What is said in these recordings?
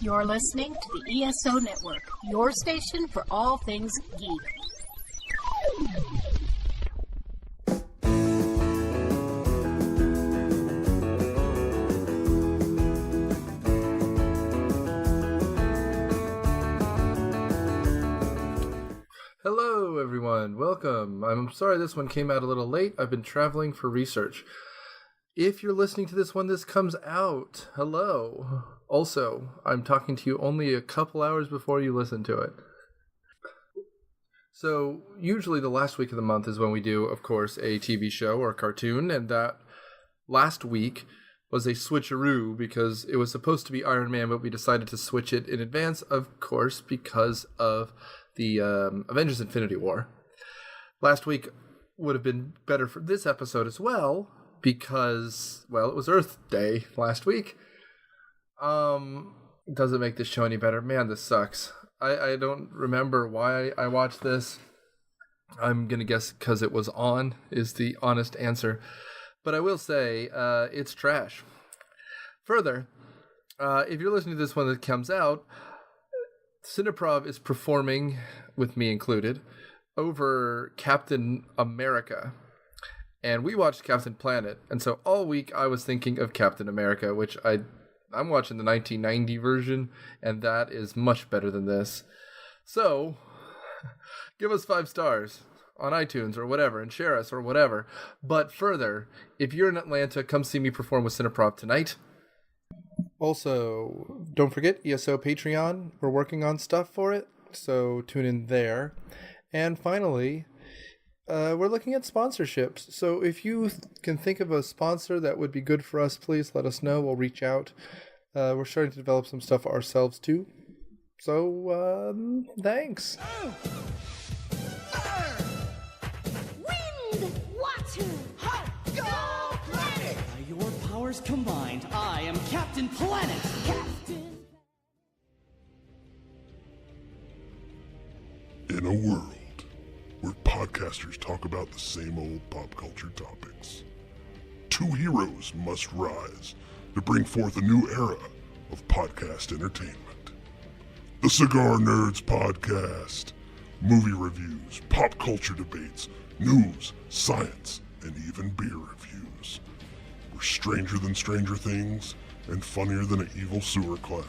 You're listening to the ESO Network, your station for all things geek. Hello everyone, welcome. I'm sorry this one came out a little late. I've been traveling for research. If you're listening to this when this comes out, hello. Also, I'm talking to you only a couple hours before you listen to it. So, usually the last week of the month is when we do, of course, a TV show or a cartoon, and that last week was a switcheroo because it was supposed to be Iron Man, but we decided to switch it in advance, of course, because of the Avengers Infinity War. Last week would have been better for this episode as well, because, well, it was Earth Day last week. Doesn't make this show any better. Man, this sucks. I don't remember why I watched this. I'm going to guess because it was on is the honest answer. But I will say, it's trash. Further, if you're listening to this when it comes out, Cineprov is performing, with me included, over Captain America. And we watched Captain Planet, and so all week I was thinking of Captain America, which I'm watching the 1990 version, and that is much better than this. So, give us 5 stars on iTunes or whatever, and share us or whatever. But further, if you're in Atlanta, come see me perform with Cineprov tonight. Also, don't forget ESO Patreon. We're working on stuff for it, so tune in there. And finally, we're looking at sponsorships. So if you can think of a sponsor that would be good for us, please let us know. We'll reach out. We're starting to develop some stuff ourselves too. So, thanks. Wind, water, hot, go planet! By your powers combined, I am Captain Planet! Captain. In a world where podcasters talk about the same old pop culture topics, 2 heroes must rise to bring forth a new era of podcast entertainment. The Cigar Nerds Podcast. Movie reviews, pop culture debates, news, science, and even beer reviews. We're stranger than Stranger Things and funnier than an evil sewer clown.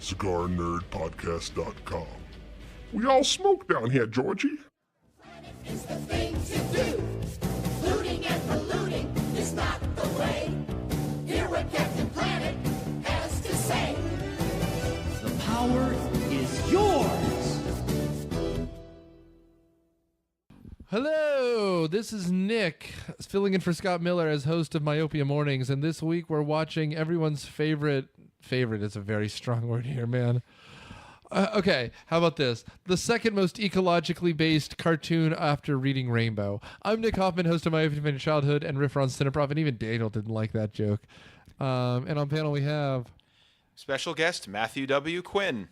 CigarNerdPodcast.com. We all smoke down here, Georgie. Is the thing to do. Looting and polluting is not the way. Hear what Captain Planet has to say. The power is yours! Hello, this is Nick, filling in for Scott Miller as host of Myopia Mornings, and this week we're watching everyone's favorite is a very strong word here, man. Okay, how about this? The second most ecologically based cartoon after Reading Rainbow. I'm Nick Hoffman, host of My Infinite Childhood and Riff on Cineprov, and even Daniel didn't like that joke. And on panel we have... Special guest, Matthew W. Quinn.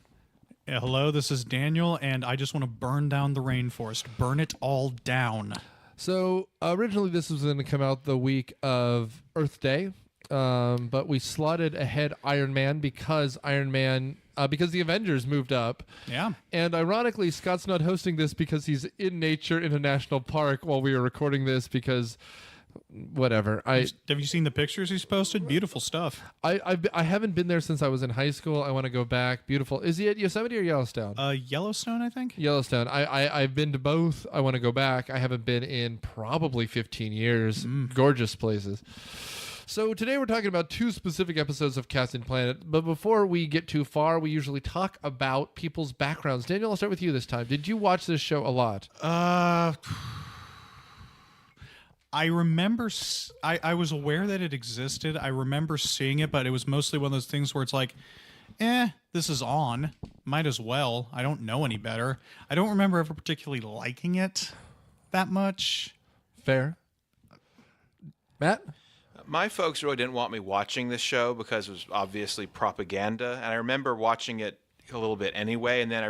Yeah, hello, this is Daniel, and I just want to burn down the rainforest. Burn it all down. So, originally this was going to come out the week of Earth Day, but we slotted ahead Iron Man because because the Avengers moved up. Yeah. And ironically, Scott's not hosting this because he's in nature in a national park while we were recording this because... whatever. Have you seen the pictures he's posted? Beautiful stuff. I haven't been there since I was in high school. I want to go back. Beautiful. Is he at Yosemite or Yellowstone? Yellowstone, I think. Yellowstone. I've been to both. I want to go back. I haven't been in probably 15 years. Gorgeous places. So today we're talking about 2 specific episodes of Captain Planet. But before we get too far, we usually talk about people's backgrounds. Daniel, I'll start with you this time. Did you watch this show a lot? I remember, I was aware that it existed. I remember seeing it, but it was mostly one of those things where it's like, this is on. Might as well. I don't know any better. I don't remember ever particularly liking it that much. Fair. Matt? My folks really didn't want me watching this show because it was obviously propaganda, and I remember watching it a little bit anyway, and then I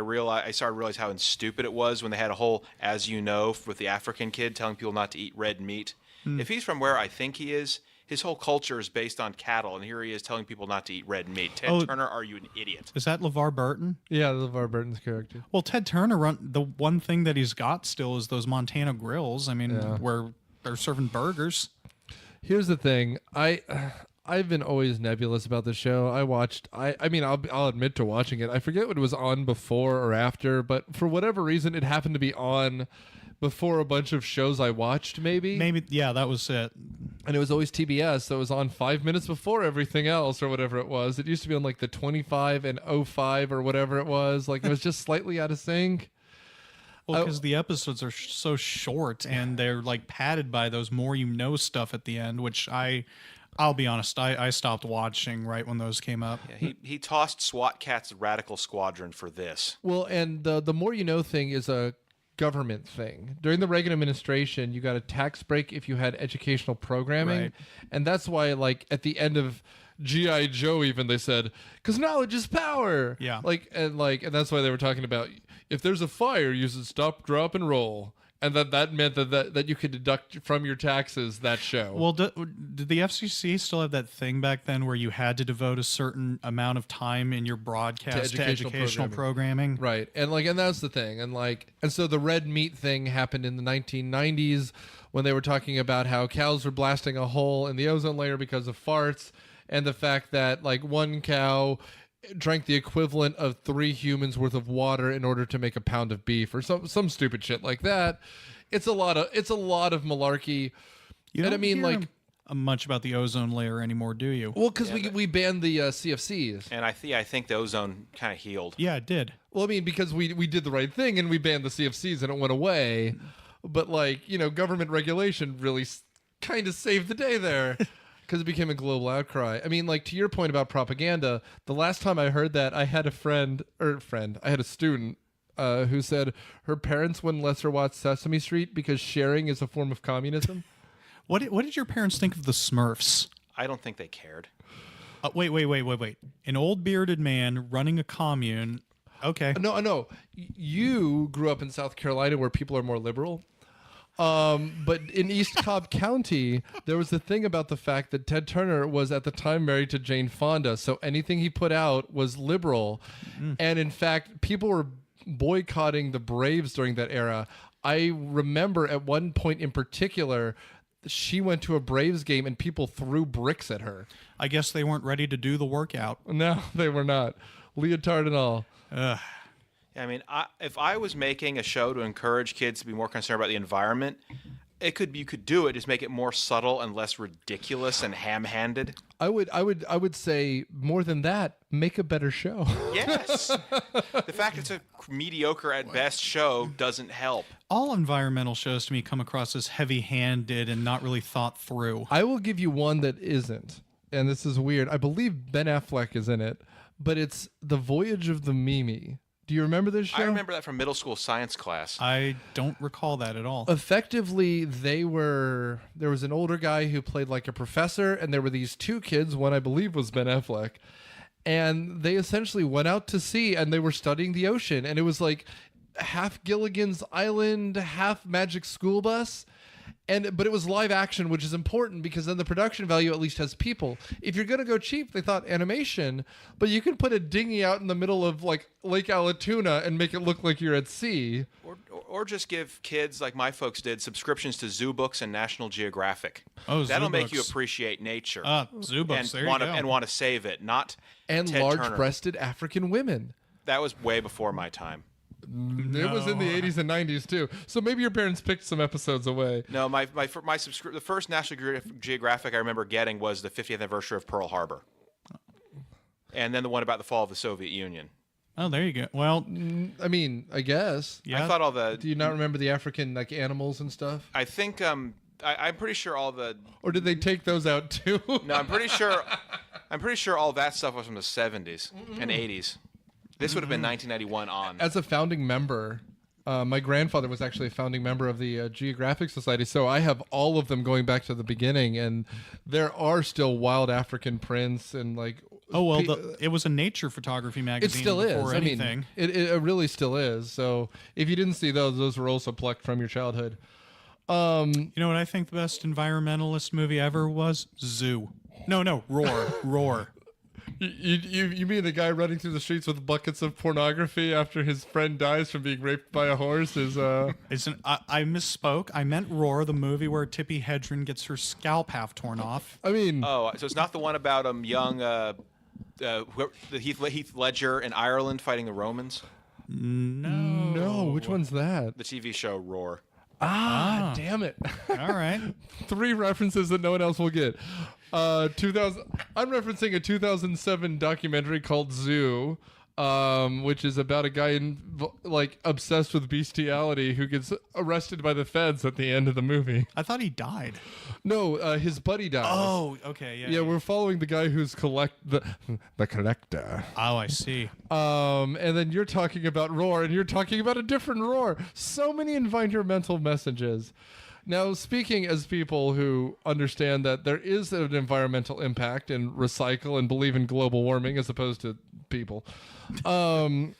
started to realize how stupid it was when they had a whole, as you know, with the African kid telling people not to eat red meat. If he's from where I think he is, his whole culture is based on cattle, and here he is telling people not to eat red meat. Ted Oh. Turner, are you an idiot? Is that LeVar Burton? Yeah, LeVar Burton's character. Well, Ted Turner, the one thing that he's got still is those Montana grills. I mean, where they're serving burgers. Here's the thing. I've been always nebulous about the show. I'll admit to watching it. I forget what it was on before or after, but for whatever reason, it happened to be on before a bunch of shows I watched, maybe. Maybe, yeah, that was it. And it was always TBS, so it was on 5 minutes before everything else or whatever it was. It used to be on like the 25 and 05 or whatever it was. Like it was just slightly out of sync. Well, because the episodes are so short and they're like padded by those more you know stuff at the end, which I'll be honest, I stopped watching right when those came up. Yeah, he tossed SWAT Cat's Radical Squadron for this. Well, and the more you know thing is a government thing. During the Reagan administration, you got a tax break if you had educational programming. Right. And that's why, like, at the end of G.I. Joe, even they said, because knowledge is power. Yeah. And that's why they were talking about if there's a fire, use it stop, drop, and roll. And that meant that you could deduct from your taxes that show. Well, did the FCC still have that thing back then where you had to devote a certain amount of time in your broadcast to educational programming? Right. And that's the thing. And so the red meat thing happened in the 1990s when they were talking about how cows were blasting a hole in the ozone layer because of farts, and the fact that like one cow drank the equivalent of 3 humans worth of water in order to make a pound of beef or some stupid shit like that. It's a lot of malarkey. You and don't I mean, hear like, much about the ozone layer anymore, do you? well, because we banned the CFCs. And I think the ozone kind of healed. Yeah, it did. Well, I mean, because we did the right thing and we banned the CFCs and it went away. But like, government regulation really kind of saved the day there. Because it became a global outcry. I mean, like, to your point about propaganda, the last time I heard that, I had I had a student who said her parents wouldn't let her watch Sesame Street because sharing is a form of communism. What did your parents think of the Smurfs? I don't think they cared. Wait. An old bearded man running a commune. Okay. No. You grew up in South Carolina where people are more liberal. But in East Cobb County, there was a thing about the fact that Ted Turner was at the time married to Jane Fonda, so anything he put out was liberal. And in fact, people were boycotting the Braves during that era. I remember at one point in particular, she went to a Braves game and people threw bricks at her. I guess they weren't ready to do the workout. No, they were not. Leotard and all. I mean, if I was making a show to encourage kids to be more concerned about the environment, you could do it, just make it more subtle and less ridiculous and ham-handed. I would say more than that, make a better show. Yes. The fact it's a mediocre at best show doesn't help. All environmental shows to me come across as heavy-handed and not really thought through. I will give you one that isn't, and this is weird. I believe Ben Affleck is in it, but it's The Voyage of the Mimi. Do you remember this show? I remember that from middle school science class. I don't recall that at all. Effectively, there was an older guy who played like a professor, and there were these 2 kids. One, I believe, was Ben Affleck. And they essentially went out to sea, and they were studying the ocean. And it was like half Gilligan's Island, half Magic School Bus. But it was live action, which is important because then the production value at least has people. If you're going to go cheap, they thought animation, but you can put a dinghy out in the middle of like Lake Allatoona and make it look like you're at sea. Or just give kids, like my folks did, subscriptions to Zoo Books and National Geographic. Oh, That'll Zoo make Books. you appreciate nature. Zoo Books, there you want go. and want to save it, not And Ted Turner. large-breasted African women. That was way before my time. It was in the 80s and 90s too. So maybe your parents picked some episodes away. No, the first National Geographic I remember getting was the 50th anniversary of Pearl Harbor, and then the one about the fall of the Soviet Union. Oh, there you go. Well, I mean, I guess. yeah. I thought all the. Do you not remember the African like animals and stuff? I think I'm pretty sure all the. Or did they take those out too? No, I'm pretty sure. I'm pretty sure all that stuff was from the 70s and 80s. This would have been 1991 on. As a founding member, my grandfather was actually a founding member of the Geographic Society, so I have all of them going back to the beginning, and there are still wild African prints and like. Oh well, it was a nature photography magazine. It still is. Before anything. I mean, it really still is. So if you didn't see those were also plucked from your childhood. You know what I think the best environmentalist movie ever was? Zoo. No, Roar. Roar. You mean the guy running through the streets with buckets of pornography after his friend dies from being raped by a horse is I misspoke. I meant Roar, the movie where Tippi Hedren gets her scalp half torn off. I mean, Oh, so it's not the one about young the Heath Ledger in Ireland fighting the Romans? no, which one's that? The TV show Roar. Damn it. All right. 3 references that no one else will get. 2000. I'm referencing a 2007 documentary called Zoo, which is about a guy obsessed with bestiality who gets arrested by the feds at the end of the movie. I thought he died. No, his buddy dies. Oh, okay, yeah. Yeah, we're following the guy who's the collector. Oh, I see. And then you're talking about Roar, and you're talking about a different Roar. So many environmental messages. Now, speaking as people who understand that there is an environmental impact and recycle and believe in global warming as opposed to people. Well,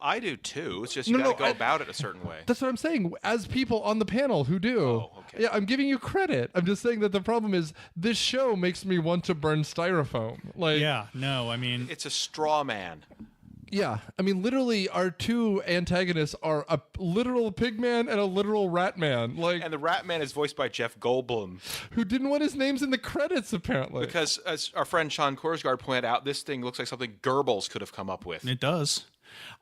I do too. It's just you got to go about it a certain way. That's what I'm saying. As people on the panel who do. Oh, okay. Yeah, I'm giving you credit. I'm just saying that the problem is this show makes me want to burn styrofoam. Yeah, no, I mean... It's a straw man. Yeah, I mean, literally, our 2 antagonists are a literal pig man and a literal rat man. And the rat man is voiced by Jeff Goldblum, who didn't want his names in the credits, apparently. because, as our friend Sean Korsgaard pointed out, this thing looks like something Goebbels could have come up with. It does.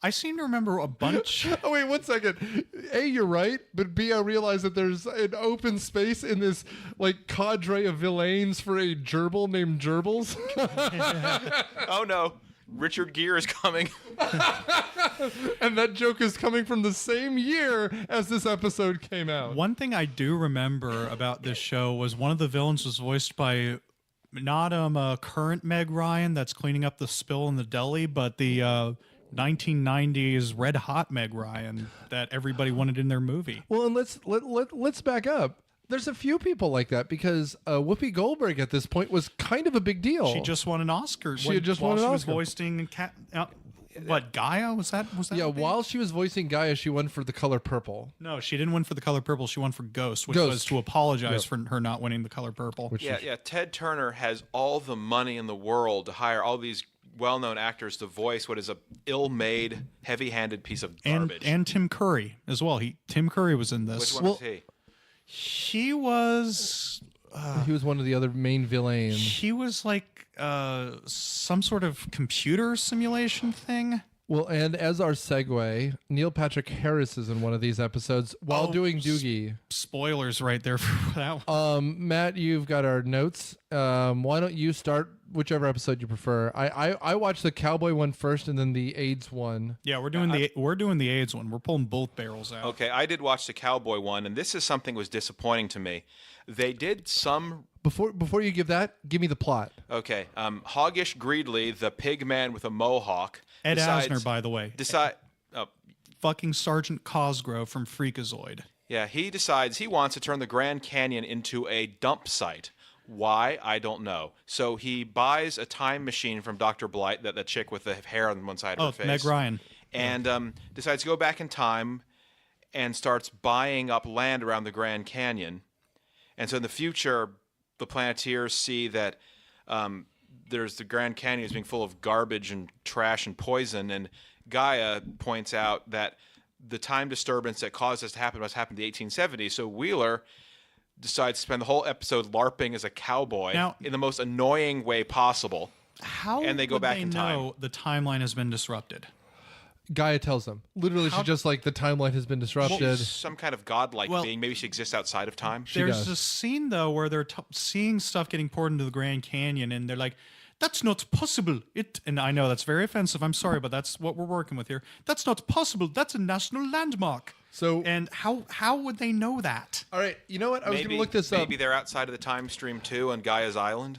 I seem to remember a bunch... Oh, wait, 1 second. A, you're right, but B, I realize that there's an open space in this, cadre of villains for a gerbil named Gerbils. Oh, no. Richard Gere is coming. And that joke is coming from the same year as this episode came out. One thing I do remember about this show was one of the villains was voiced by not current Meg Ryan that's cleaning up the spill in the deli, but the 1990s Red Hot Meg Ryan that everybody wanted in their movie. Well, and let's back up. There's a few people like that because Whoopi Goldberg at this point was kind of a big deal. She just won an Oscar. She had just won an was Oscar. voicing Gaia? Was that? Yeah, the thing? while she was voicing Gaia, she won for The Color Purple. No, she didn't win for The Color Purple. She won for Ghost, which was to apologize for her not winning The Color Purple. Yeah. Ted Turner has all the money in the world to hire all these well-known actors to voice what is a ill-made, heavy-handed piece of garbage. And Tim Curry as well. Tim Curry was in this. Which one was he? He was... he was one of the other main villains. He was like some sort of computer simulation thing. Well, and as our segue, Neil Patrick Harris is in one of these episodes while doing Doogie. Spoilers right there for that one. Matt, you've got our notes. Why don't you start whichever episode you prefer? I watched the cowboy one first and then the AIDS one. Yeah, we're doing the AIDS one. We're pulling both barrels out. Okay, I did watch the cowboy one, and this is something that was disappointing to me. They did some... Before you give that, give me the plot. Okay, Hoggish Greedley, the pig man with a mohawk... Ed Asner, by the way. Oh, fucking Sergeant Cosgrove from Freakazoid. Yeah, he decides he wants to turn the Grand Canyon into a dump site. Why? I don't know. So he buys a time machine from Dr. Blight, that chick with the hair on one side of her face. Meg Ryan. And decides to go back in time and starts buying up land around the Grand Canyon. And so in the future, the Planeteers see that there's the Grand Canyon is being full of garbage and trash and poison, and Gaia points out that the time disturbance that caused this to happen must happen in the 1870s. So Wheeler decides to spend the whole episode LARPing as a cowboy in the most annoying way possible. How and they go would back they in time. know the timeline has been disrupted? Gaia tells them. Literally, she's just like, the timeline has been disrupted. She's some kind of godlike being. Maybe she exists outside of time. There's a scene, though, where they're seeing stuff getting poured into the Grand Canyon, and they're like, that's not possible. And I know that's very offensive. I'm sorry, but that's what we're working with here. That's not possible. That's a national landmark. So, and how would they know that? All right, you know what? I was going to look this up. Maybe they're outside of the time stream too on Gaia's island.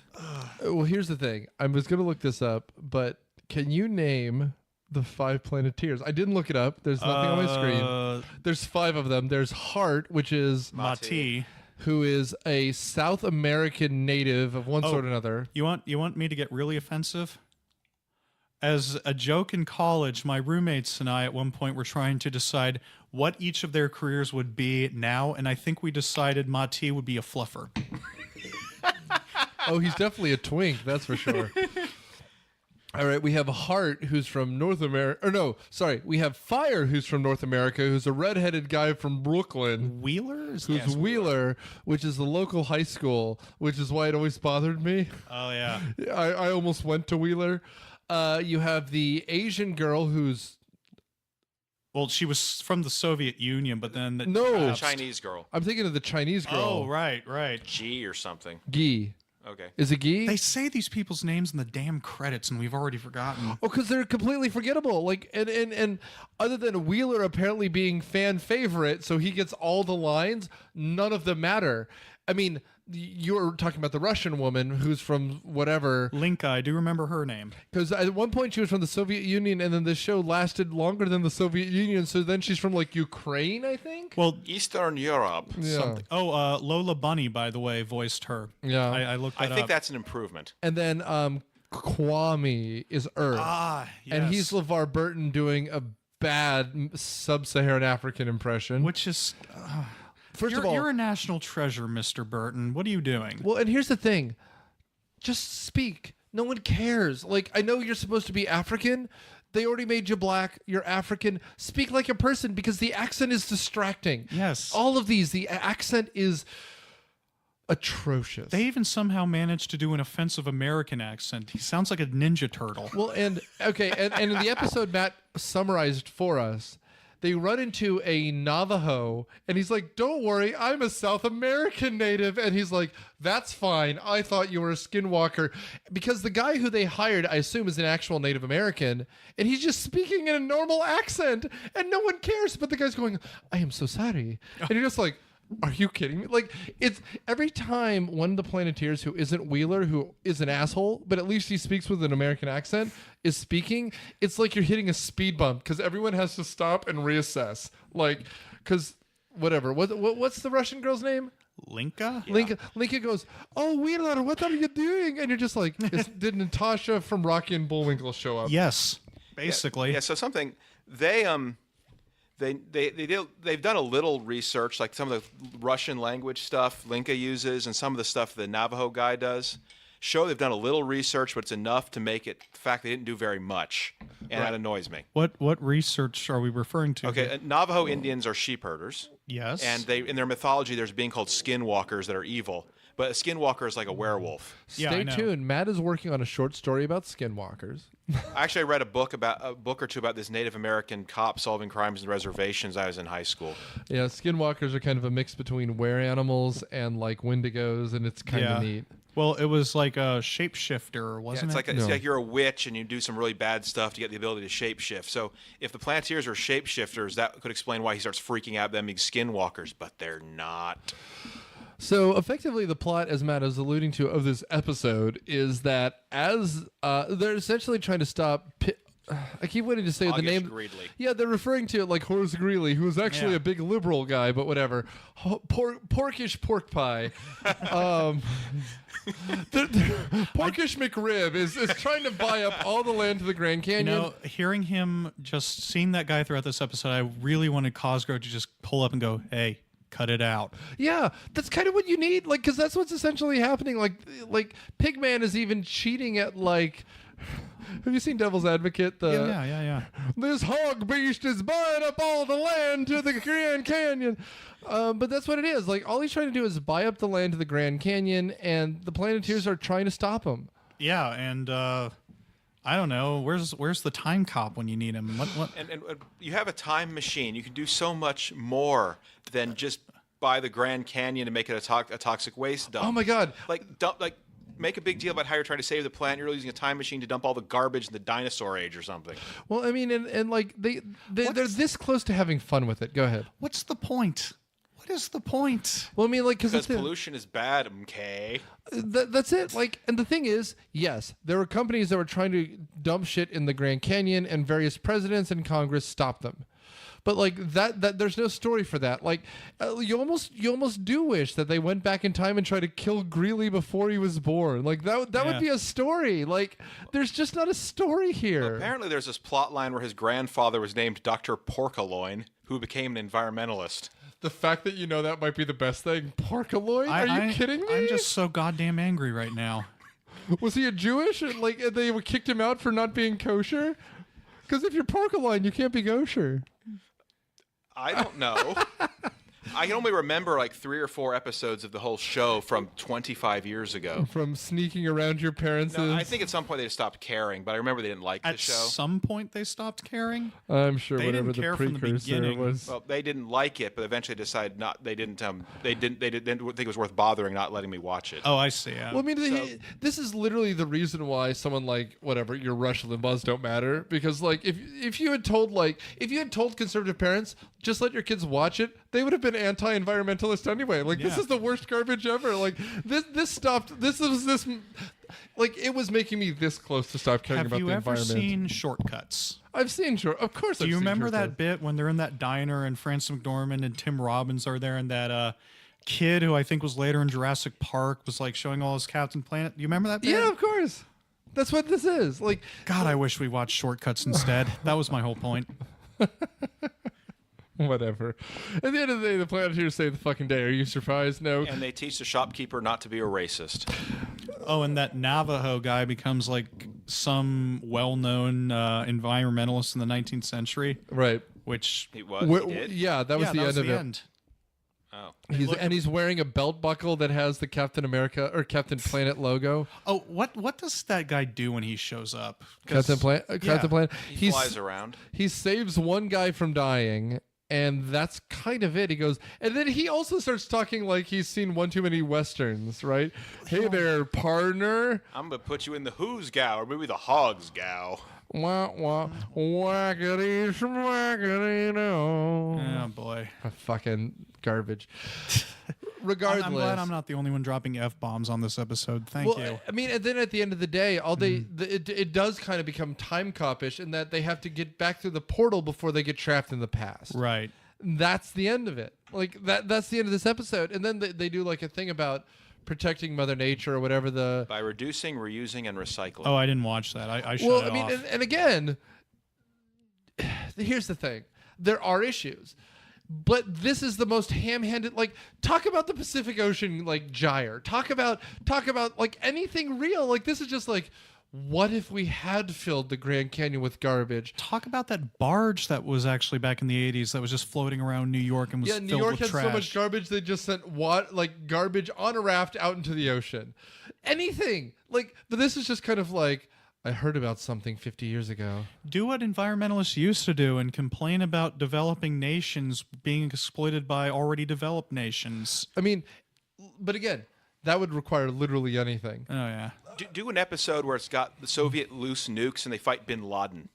Well, here's the thing. I was going to look this up, but can you name the 5 Planeteers? I didn't look it up. There's nothing on my screen. There's 5 of them. There's Hart, which is Mati, who is a South American native of one sort or another. You want me to get really offensive? As a joke in college, my roommates and I at one point were trying to decide what each of their careers would be now, and I think we decided Mati would be a fluffer. Oh, he's definitely a twink, that's for sure. All right, we have Hart, who's from North America. Or no, sorry, we have Fire, who's from North America, who's a redheaded guy from Brooklyn. Wheeler? Who's Wheeler, which is the local high school, which is why it always bothered me. Oh, yeah. I almost went to Wheeler. You have the Asian girl who's... Well, she was from the Soviet Union, but then... No. Chinese girl. I'm thinking of the Chinese girl. Oh, right. G or something. Gi. Okay. Is it Gi? They say these people's names in the damn credits, and we've already forgotten. Oh, because they're completely forgettable. Like, and other than Wheeler apparently being fan favorite, so he gets all the lines, none of them matter. I mean, you're talking about the Russian woman who's from whatever. Linka, I do remember her name. Because at one point she was from the Soviet Union, and then the show lasted longer than the Soviet Union, so then she's from, like, Ukraine, I think? Well, Eastern Europe. Yeah. Oh, Lola Bunny, by the way, voiced her. Yeah. I looked that I up. think that's an improvement. And then Kwame is Earth. Ah, yes. And he's LeVar Burton doing a bad sub-Saharan African impression. Which is... First of all, you're a national treasure, Mr. Burton. What are you doing? well, and here's the thing. Just speak. No one cares. Like, I know you're supposed to be African. They already made you black. You're African. Speak like a person because the accent is distracting. Yes. All of these, the accent is atrocious. They even somehow managed to do an offensive American accent. He sounds like a Ninja Turtle. Well, and okay, and in the episode Matt summarized for us, they run into a Navajo, and he's like, "Don't worry, I'm a South American native." And he's like, "That's fine. I thought you were a skinwalker." Because the guy who they hired, I assume, is an actual Native American, and he's just speaking in a normal accent, and no one cares. But the guy's going, "I am so sorry." And you're just like, are you kidding me? Like, it's every time one of the Planeteers who isn't Wheeler, who is an asshole, but at least he speaks with an American accent, is speaking, it's like you're hitting a speed bump because everyone has to stop and reassess. Like, because whatever. What's the Russian girl's name? Linka? Yeah. Linka goes, "Oh, Wheeler, what are you doing?" And you're just like, did Natasha from Rocky and Bullwinkle show up? Yes, basically. Yeah, so something they've done a little research, like some of the Russian language stuff Linka uses and some of the stuff the Navajo guy does. Show they've done a little research, but it's enough to make it the fact they didn't do very much, and that annoys me. What research are we referring to? Okay, Navajo Indians are sheep herders. Yes. And they in their mythology, there's a being called skinwalkers that are evil. But a skinwalker is like a werewolf. Yeah, I Stay know. tuned. Matt is working on a short story about skinwalkers. Actually, I read a book or two about this Native American cop solving crimes in reservations. I was in high school. Yeah, skinwalkers are kind of a mix between were animals and like wendigos, and it's kind of neat. Well, it was like a shapeshifter, wasn't it? It's like you're a witch and you do some really bad stuff to get the ability to shapeshift. So if the Planeteers are shapeshifters, that could explain why he starts freaking out them being skinwalkers, but they're not. So effectively, the plot, as Matt is alluding to, of this episode is that as they're essentially trying to stop. I keep wanting to say the name. Greedley. Yeah, they're referring to it like Horace Greeley, who was actually a big liberal guy, but whatever. Porkish pork pie. Porkish McRib is trying to buy up all the land to the Grand Canyon. You know, hearing him, just seeing that guy throughout this episode, I really wanted Cosgrove to just pull up and go, "Hey, cut it out." Yeah, that's kind of what you need, like, because that's what's essentially happening. Like Pigman is even cheating at like. Have you seen Devil's Advocate? Yeah. This hog beast is buying up all the land to the Grand Canyon. But that's what it is. Like, all he's trying to do is buy up the land to the Grand Canyon, and the Planeteers are trying to stop him. Yeah, and I don't know. Where's the time cop when you need him? What? And you have a time machine. You can do so much more than just buy the Grand Canyon and make it a toxic waste dump. Oh my God! Make a big deal about how you're trying to save the planet. You're using a time machine to dump all the garbage in the dinosaur age or something. Well, I mean, and like they're this close to having fun with it. Go ahead. What's the point? What is the point? Well, I mean, like, because pollution is bad, okay? That's it. Like, and the thing is, yes, there were companies that were trying to dump shit in the Grand Canyon, and various presidents and Congress stopped them. But like that there's no story for that. Like you almost do wish that they went back in time and tried to kill Greeley before he was born. Like that would be a story. Like there's just not a story here. Well, apparently there's this plot line where his grandfather was named Dr. Porkaloin, who became an environmentalist. The fact that you know that might be the best thing. Porkaloid? Are you kidding me? I'm just so goddamn angry right now. Was he a Jewish? Like they kicked him out for not being kosher? Because if you're Porkaloid, you can't be kosher. I don't know. I can only remember like 3 or 4 episodes of the whole show from 25 years ago. From sneaking around your parents'. No, I think at some point they just stopped caring, but I remember they didn't like the show. At some point they stopped caring? I'm sure They whatever didn't the care from the precursor beginning. was. Well, they didn't like it, but eventually decided not. They didn't think it was worth bothering, not letting me watch it. Oh, I see. Yeah. Well, I mean, this is literally the reason why someone like whatever your Rush Limbaughs don't matter, because like if you had told conservative parents just let your kids watch it, they would have been anti-environmentalist anyway. Like this is the worst garbage ever. Like this stopped. This like it was making me this close to stop caring about the environment. Have you ever seen Shortcuts? I've seen of course. Do you remember that bit when they're in that diner and Frances McDormand and Tim Robbins are there, and that kid who I think was later in Jurassic Park was like showing all his Captain Planet? You remember that bit? Yeah, of course. That's what this is. Like, God, I wish we watched Shortcuts instead. That was my whole point. Whatever. At the end of the day, the Planeteers save the fucking day. Are you surprised? No. And they teach the shopkeeper not to be a racist. Oh, and that Navajo guy becomes like some well-known environmentalist in the 19th century. Right. Which He was. He did? Yeah, that was the end of it. End. Oh. He's wearing a belt buckle that has the Captain America or Captain Planet logo. Oh, what does that guy do when he shows up? 'Cause- Captain Planet. He flies around. He saves one guy from dying, and that's kind of it. He goes, and then he also starts talking like he's seen one too many westerns, right? Hey there, partner. I'm going to put you in the Who's Gow, or maybe the Hogs Gow. Wah, wah, whackity, schmackity, no. Oh boy, fucking garbage. Regardless, I'm glad I'm not the only one dropping F-bombs on this episode. Thank you. I mean, and then at the end of the day, it does kind of become time cop-ish in that they have to get back through the portal before they get trapped in the past. Right. That's the end of it. Like that's the end of this episode. And then they do like a thing about protecting Mother Nature or whatever by reducing, reusing, and recycling. Oh, I didn't watch that. I shut well, it I mean, off. and again, here's the thing: there are issues, but this is the most ham-handed. Like, talk about the Pacific Ocean, like gyre. Talk about like anything real. Like, this is just like, what if we had filled the Grand Canyon with garbage? Talk about that barge that was actually back in the 80s that was just floating around New York and was New filled York with had trash. so much garbage they just sent garbage on a raft out into the ocean. Anything like, but this is just kind of like, I heard about something 50 years ago. Do what environmentalists used to do and complain about developing nations being exploited by already developed nations. I mean, but again, that would require literally anything. Oh yeah. Do an episode where it's got the Soviet loose nukes and they fight Bin Laden.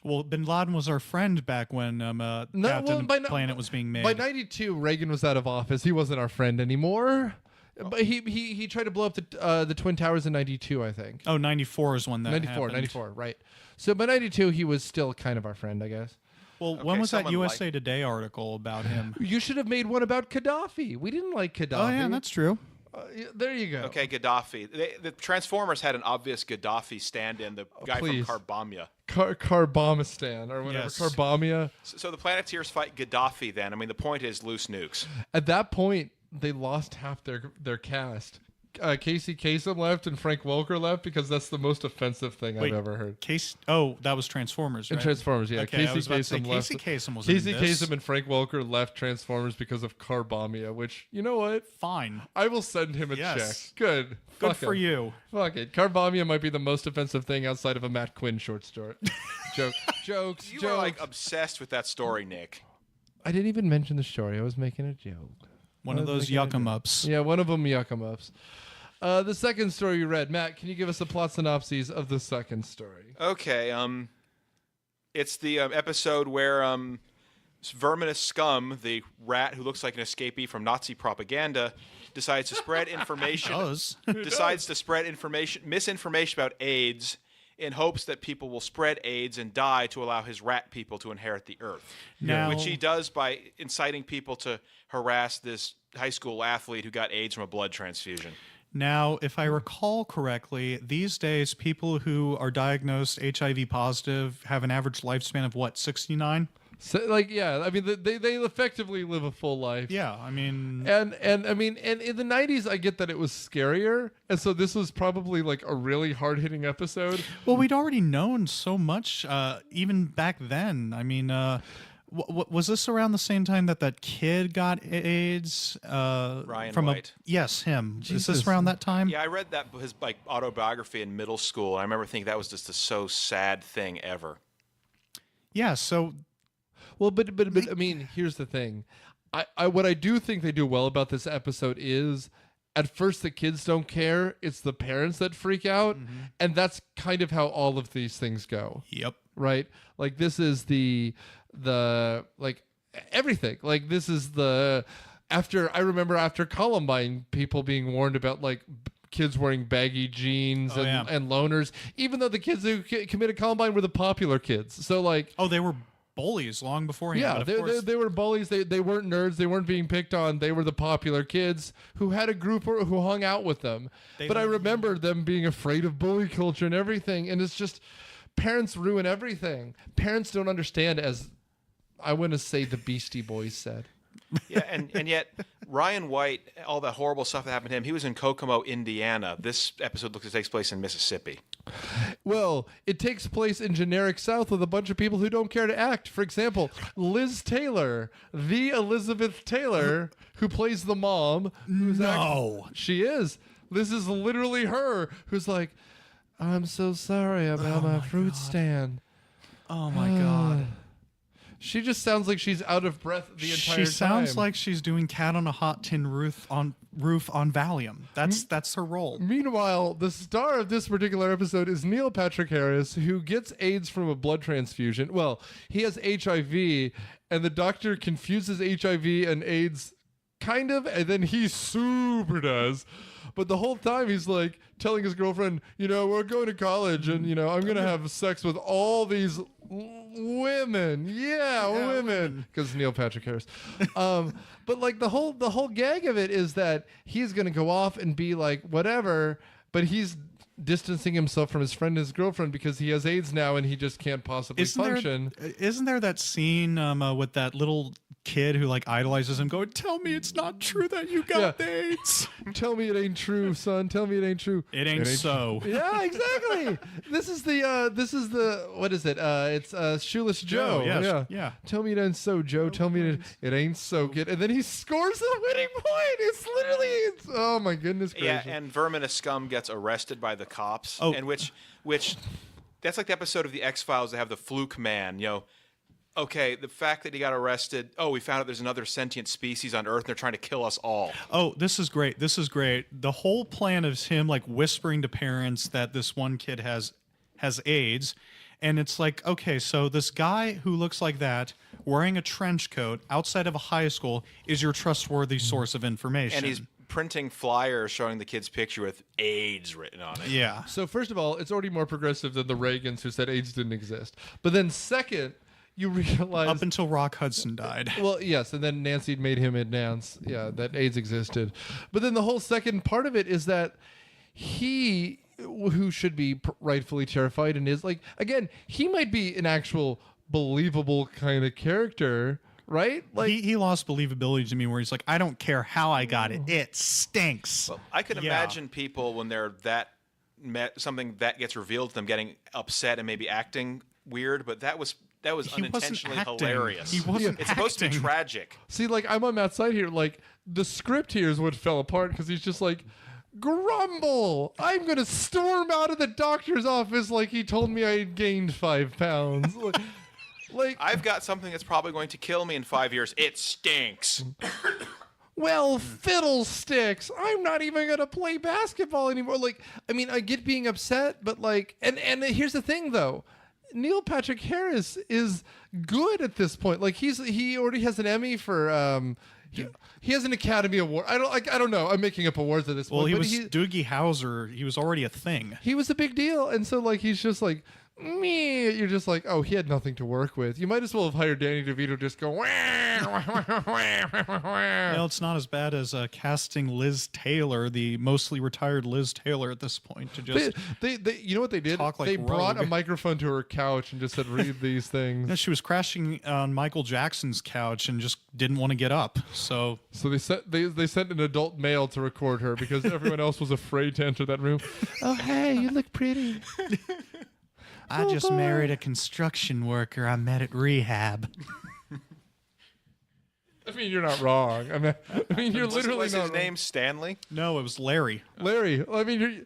Well, Bin Laden was our friend back when Captain Planet was being made. By 92, Reagan was out of office. He wasn't our friend anymore. But he tried to blow up the Twin Towers in 92, I think. Oh, 94 is when that 94, happened. 94, right. So by 92, he was still kind of our friend, I guess. Well, Okay, when was that someone USA Today article about him? You should have made one about Gaddafi. We didn't like Gaddafi. Oh, yeah, that's true. There you go. Okay, Gaddafi. The Transformers had an obvious Gaddafi stand-in, the guy please. from Karbamia. Carbomistan or whatever. Yes. Carbamia. So the Planeteers fight Gaddafi then. I mean, the point is loose nukes. At that point, they lost half their cast. Casey Kasem left and Frank Welker left because that's the most offensive thing I've ever heard. That was Transformers, right? In Transformers, yeah. Okay, I Casey was about to say, Kasem left. Casey Kasem was Casey in this. Kasem and Frank Welker left Transformers because of Carbamia, which, you know what? Fine. I will send him a Yes. check. Good. Good Fuck for him. you. Fuck it. Carbamia might be the most offensive thing outside of a Matt Quinn short story. Jokes. You were like obsessed with that story, Nick. I didn't even mention the story. I was making a joke. One of those yuck-em-ups. Yeah, one of them yuck-em-ups. The second story you read, Matt, can you give us a plot synopsis of the second story? Okay, it's the episode where Verminous Scum, the rat who looks like an escapee from Nazi propaganda, decides to spread information. Does. Decides to spread misinformation about AIDS in hopes that people will spread AIDS and die to allow his rat people to inherit the earth. Now- which he does by inciting people to harass this high school athlete who got AIDS from a blood transfusion. Now, if I recall correctly, these days people who are diagnosed HIV positive have an average lifespan of what, 69? So, like, yeah, I mean, they effectively live a full life. Yeah, I mean, And I mean, and in the 90s, I get that it was scarier. And so this was probably like a really hard hitting episode. well, we'd already known so much even back then. I mean, was this around the same time that kid got AIDS? Ryan from White. Yes, him. Is Jesus. this around that time? Yeah, I read that his like autobiography in middle school, and I remember thinking that was just the so sad thing ever. Yeah, so Well, but I mean, here's the thing. I what I do think they do well about this episode is at first the kids don't care. It's the parents that freak out. And that's kind of how all of these things go. yep. Right? Like this is the like everything. Like this is the I remember after Columbine, people being warned about like kids wearing baggy jeans Oh, yeah. and loners, even though the kids who committed Columbine were the popular kids. So like, Oh, they were bullies long beforehand. yeah, but of course, they were bullies. They weren't nerds. They weren't being picked on. They were the popular kids who had a group who hung out with them. But I remember them being afraid of bully culture and everything. And it's just parents ruin everything. Parents don't understand, as I want to say the Beastie Boys said. Yeah, and yet Ryan White, all the horrible stuff that happened to him, he was in Kokomo, Indiana. This episode looks like it takes place in Mississippi. Well, it takes place in generic South with a bunch of people who don't care to act. For example, Liz Taylor, the Elizabeth Taylor, who plays the mom. No. She is. This is literally her who's like, I'm so sorry about my fruit stand. Oh my god. She just sounds like she's out of breath the entire time. She sounds like she's doing Cat on a Hot Tin Roof on Valium. That's her role. Meanwhile, the star of this particular episode is Neil Patrick Harris, who gets AIDS from a blood transfusion. Well, he has HIV, and the doctor confuses HIV and AIDS, kind of, and then he super does. But the whole time he's like telling his girlfriend, we're going to college, and I'm gonna have sex with all these women. Yeah, women. Because Neil Patrick Harris. But like the whole gag of it is that he's gonna go off and be like whatever, but he's distancing himself from his friend and his girlfriend because he has AIDS now and he just can't possibly function. Isn't there that scene with that little kid who like idolizes him going, tell me it's not true that you got AIDS. Tell me it ain't true, son. Tell me it ain't true. It ain't so. Yeah, exactly. This is the what is it? It's Shoeless Joe. Yes. Yeah. Tell me it ain't so, Joe. Tell me it ain't so, kid. And then he scores the winning point. It's literally oh my goodness gracious. Yeah, and Vermin Scum gets arrested by the cops. Oh. And which that's like the episode of the X-Files that have the fluke man, Okay, the fact that he got arrested, we found out there's another sentient species on Earth and they're trying to kill us all. Oh, this is great. The whole plan is him like whispering to parents that this one kid has AIDS. And it's like, okay, so this guy who looks like that, wearing a trench coat outside of a high school, is your trustworthy source of information. And he's printing flyers showing the kid's picture with AIDS written on it. Yeah. So first of all, it's already more progressive than the Reagans who said AIDS didn't exist. But then second, you realize Up until Rock Hudson died. well, yes, and then Nancy made him announce, that AIDS existed. But then the whole second part of it is that he, who should be rightfully terrified and is like, again, he might be an actual believable kind of character, right? Like He lost believability to me where he's like, I don't care how I got it. It stinks. Well, I could imagine people when they're something that gets revealed to them getting upset and maybe acting weird, but that was He wasn't unintentionally acting. hilarious. He wasn't It's supposed to be acting. tragic. See, like, I'm on Matt's side here. Like, the script here is what fell apart because he's just like, grumble. I'm going to storm out of the doctor's office like he told me I had gained 5 pounds. like, I've got something that's probably going to kill me in 5 years. It stinks. well, fiddlesticks. I'm not even going to play basketball anymore. Like, I mean, I get being upset, but like, and here's the thing, though. Neil Patrick Harris is good at this point. Like he already has an Emmy for He has an Academy Award. I don't know. I'm making up awards at this point. Well, he but was Doogie Howser. He was already a thing. He was a big deal, and so like he's just like me. You're just like, oh, he had nothing to work with. You might as well have hired Danny DeVito to just go. Well, it's not as bad as casting Liz Taylor, the mostly retired Liz Taylor at this point, to just They you know what they did? talk like They brought a Rogue. microphone to her couch and just said, read these things. No, she was crashing on Michael Jackson's couch and just didn't want to get up. So So they sent an adult male to record her because everyone else was afraid to enter that room. Oh, hey, you look pretty. I just married a construction worker I met at rehab. I mean, you're not wrong. I mean, you're literally was not his wrong. name Stanley? No, it was Larry. Larry. I mean,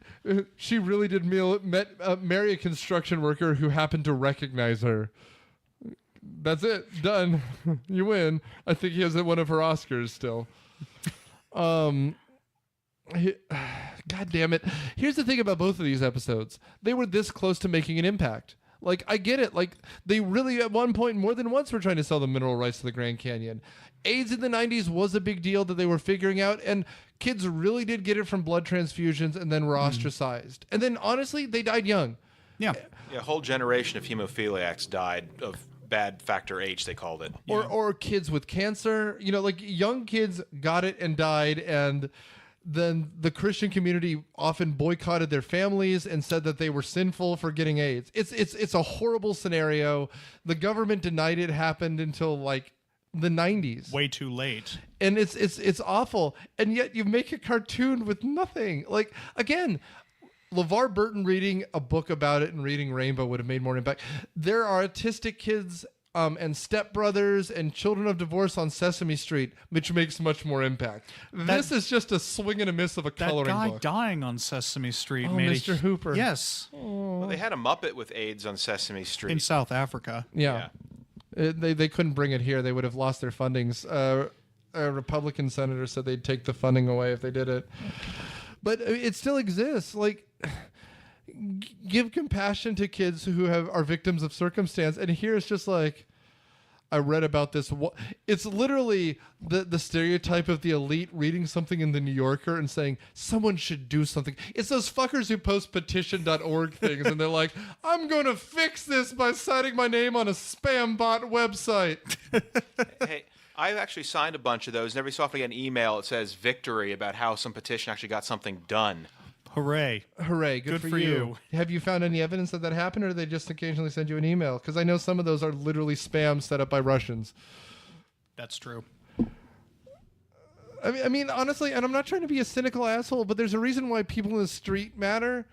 she really did marry a construction worker who happened to recognize her. That's it. Done. You win. I think he has one of her Oscars still. God damn it. Here's the thing about both of these episodes. They were this close to making an impact. Like, I get it. Like, they really, at one point, more than once, were trying to sell the mineral rights to the Grand Canyon. AIDS in the 90s was a big deal that they were figuring out, and kids really did get it from blood transfusions and then were ostracized. And then, honestly, they died young. Yeah. Yeah, a whole generation of hemophiliacs died of bad factor H, they called it. Or kids with cancer. You know, like, young kids got it and died, and then the Christian community often boycotted their families and said that they were sinful for getting AIDS. It's a horrible scenario. The government denied it happened until like the 90s. Way too late. And it's awful. And yet you make a cartoon with nothing. Like, again, LeVar Burton reading a book about it and reading Rainbow would have made more impact. There are autistic kids and stepbrothers and children of divorce on Sesame Street, which makes much more impact. This is just a swing and a miss of a That coloring guy book. dying on Sesame Street Oh, made Mr. Hooper. Yes. Well, they had a Muppet with AIDS on Sesame Street. In South Africa. Yeah. They couldn't bring it here. They would have lost their fundings. A Republican senator said they'd take the funding away if they did it. But it still exists. Like, give compassion to kids who are victims of circumstance. And here it's just like, I read about this. It's literally the stereotype of the elite reading something in the New Yorker and saying someone should do something. It's those fuckers who post petition.org things and they're like, I'm going to fix this by citing my name on a spam bot website. Hey, I've actually signed a bunch of those, and every so often I get an email that says victory about how some petition actually got something done. Hooray. Hooray. Good for you. Have you found any evidence that happened, or do they just occasionally send you an email? Because I know some of those are literally spam set up by Russians. That's true. I mean, honestly, and I'm not trying to be a cynical asshole, but there's a reason why people in the street matter.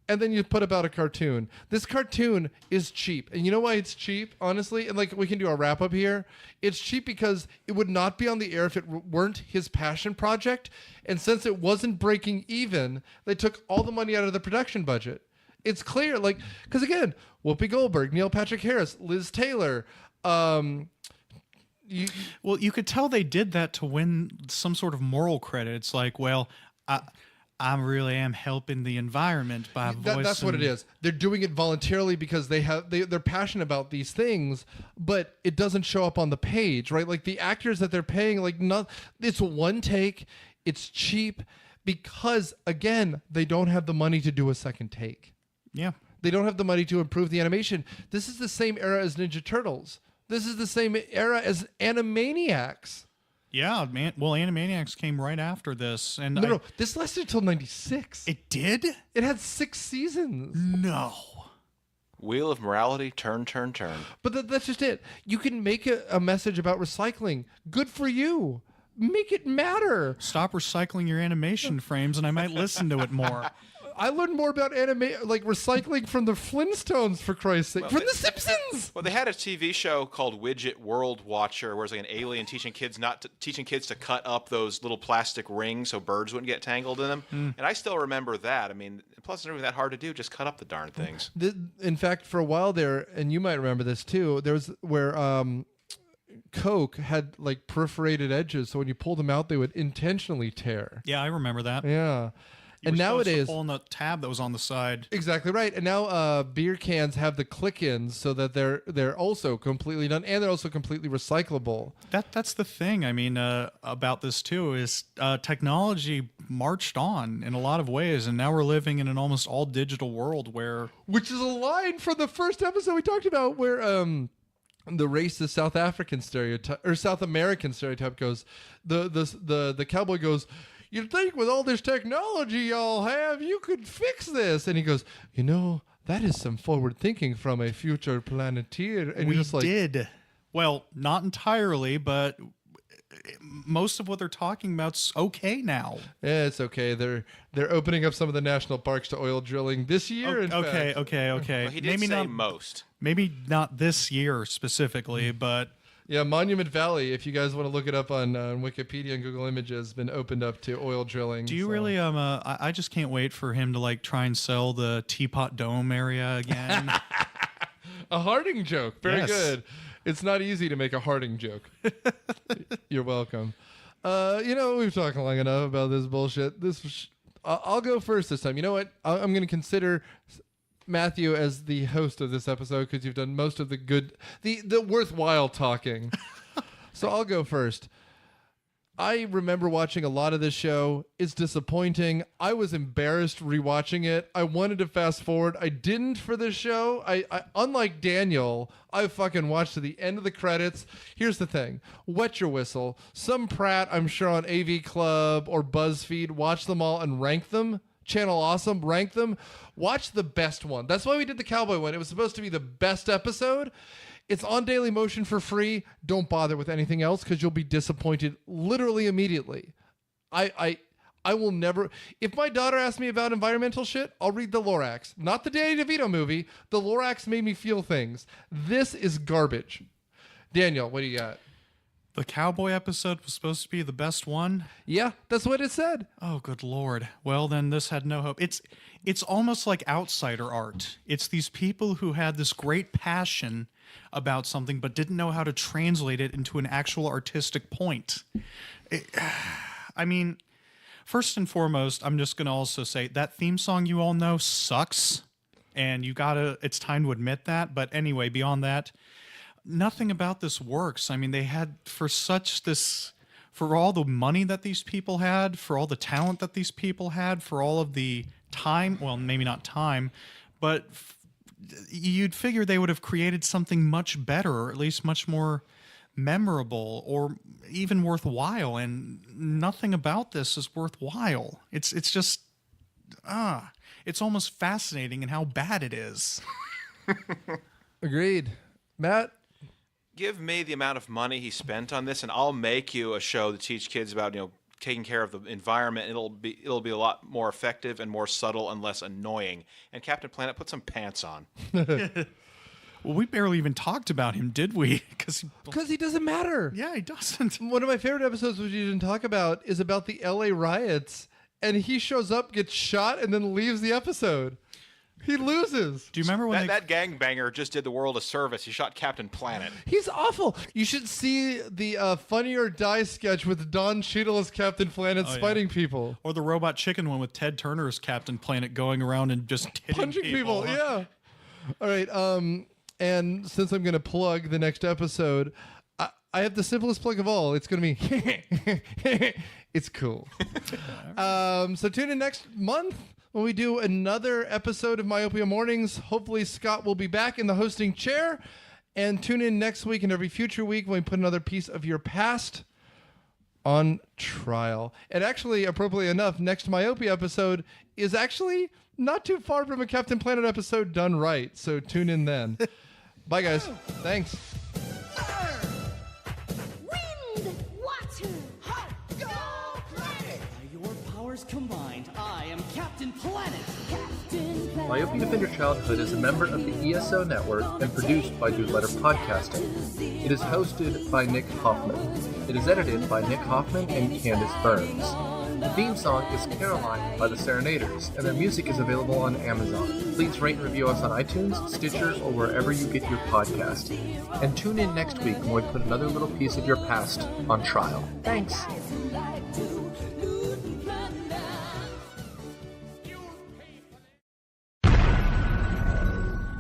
And then you put about a cartoon. This cartoon is cheap. And you know why it's cheap, honestly? And like, we can do a wrap up here. It's cheap because it would not be on the air if it weren't his passion project. And since it wasn't breaking even, they took all the money out of the production budget. It's clear, like, because again, Whoopi Goldberg, Neil Patrick Harris, Liz Taylor, Well, you could tell they did that to win some sort of moral credit. It's like, well, I really am helping the environment by voicing. That's what it is. They're doing it voluntarily because they're passionate about these things, but it doesn't show up on the page, right? Like the actors that they're paying, like it's one take, it's cheap because again, they don't have the money to do a second take. Yeah. They don't have the money to improve the animation. This is the same era as Ninja Turtles. This is the same era as Animaniacs. Yeah, man. Well, Animaniacs came right after this, and No, this lasted until '96. It did? It had 6 seasons. No. Wheel of morality, turn, turn, turn. But that's just it. You can make a message about recycling. Good for you. Make it matter. Stop recycling your animation frames, and I might listen to it more. I learned more about recycling from the Flintstones, for Christ's sake. From The Simpsons! Well, they had a TV show called Widget World Watcher, where it's like an alien teaching kids to cut up those little plastic rings so birds wouldn't get tangled in them. And I still remember that. I mean, plus it's not even that hard to do. Just cut up the darn things. In fact, for a while there, and you might remember this too, there was where Coke had like perforated edges, so when you pulled them out, they would intentionally tear. Yeah, I remember that. Yeah. And nowadays, pulling the tab that was on the side. exactly right. And now beer cans have the click-ins so that they're also completely done, and they're also completely recyclable. That's the thing. I mean, about this too is technology marched on in a lot of ways, and now we're living in an almost all digital world where, Which is a line from the first episode we talked about, where the racist South African stereotype or South American stereotype goes, the cowboy goes, "You'd think with all this technology y'all have, you could fix this," and he goes, that is some forward thinking from a future Planeteer. And we you're just like, did. Well, not entirely, but most of what they're talking about's okay now. yeah, it's okay. They're opening up some of the national parks to oil drilling this year. in fact. Okay. Well, he did maybe say not most. Maybe not this year specifically, but Yeah, Monument Valley, if you guys want to look it up on Wikipedia and Google Images, has been opened up to oil drilling. do you so. really? I just can't wait for him to like try and sell the Teapot Dome area again. A Harding joke. Very Yes. good. It's not easy to make a Harding joke. You're welcome. We've talked long enough about this bullshit. I'll go first this time. You know what? I'm going to consider Matthew as the host of this episode because you've done most of the worthwhile talking. So I'll go first. I remember watching a lot of this show. It's disappointing. I was embarrassed rewatching it. I wanted to fast forward. I didn't for this show. I unlike Daniel, I fucking watched to the end of the credits. Here's the thing. Wet your whistle. Some prat, I'm sure on AV Club or BuzzFeed, watch them all and rank them. Channel Awesome, rank them. Watch the best one. That's why we did the cowboy one. It was supposed to be the best episode. It's on Daily Motion for free. Don't bother with anything else because you'll be disappointed literally immediately. I will never. If my daughter asks me about environmental shit, I'll read the Lorax. Not the Danny DeVito movie. The Lorax made me feel things. This is garbage. Daniel, what do you got? The cowboy episode was supposed to be the best one. Yeah, that's what it said. Oh, good Lord. Well, then this had no hope. It's almost like outsider art. It's these people who had this great passion about something but didn't know how to translate it into an actual artistic point. I mean, first and foremost, I'm just going to also say that theme song you all know sucks, and it's time to admit that. But anyway, beyond that, nothing about this works. I mean, they had for all the money that these people had, for all the talent that these people had, for all of the time, well, maybe not time, but you'd figure they would have created something much better, or at least much more memorable or even worthwhile. And nothing about this is worthwhile. It's just, it's almost fascinating in how bad it is. Agreed. Matt? Give me the amount of money he spent on this, and I'll make you a show to teach kids about taking care of the environment. It'll be a lot more effective and more subtle and less annoying. And Captain Planet, put some pants on. Well, we barely even talked about him, did we? Because he doesn't matter. Yeah, he doesn't. One of my favorite episodes, which you didn't talk about, is about the LA riots. And he shows up, gets shot, and then leaves the episode. He loses. Do you remember when that gangbanger just did the world a service? He shot Captain Planet. He's awful. You should see the Funny or Die sketch with Don Cheadle as Captain Planet fighting people. Or the Robot Chicken one with Ted Turner as Captain Planet going around and just hitting Punching people, yeah. All right, and since I'm going to plug the next episode, I have the simplest plug of all. It's going to be, it's cool. So tune in next month when we do another episode of Myopia Mornings. Hopefully Scott will be back in the hosting chair. And tune in next week and every future week when we put another piece of your past on trial. And actually, appropriately enough, next Myopia episode is actually not too far from a Captain Planet episode done right. So tune in then. Bye, guys. Thanks. Wind, water, go planet! By your powers combined, I am Captain Planet. Captain Planet. Myopia Defender Childhood is a member of the ESO Network and produced by Dude Letter Podcasting. It is hosted by Nick Hoffman. It is edited by Nick Hoffman and Candace Burns. The theme song is Caroline by the Serenaders, and their music is available on Amazon. Please rate and review us on iTunes, Stitcher, or wherever you get your podcast. And tune in next week when we put another little piece of your past on trial. Thanks.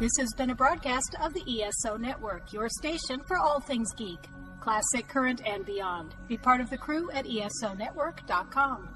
This has been a broadcast of the ESO Network, your station for all things geek, classic, current, and beyond. Be part of the crew at ESONetwork.com.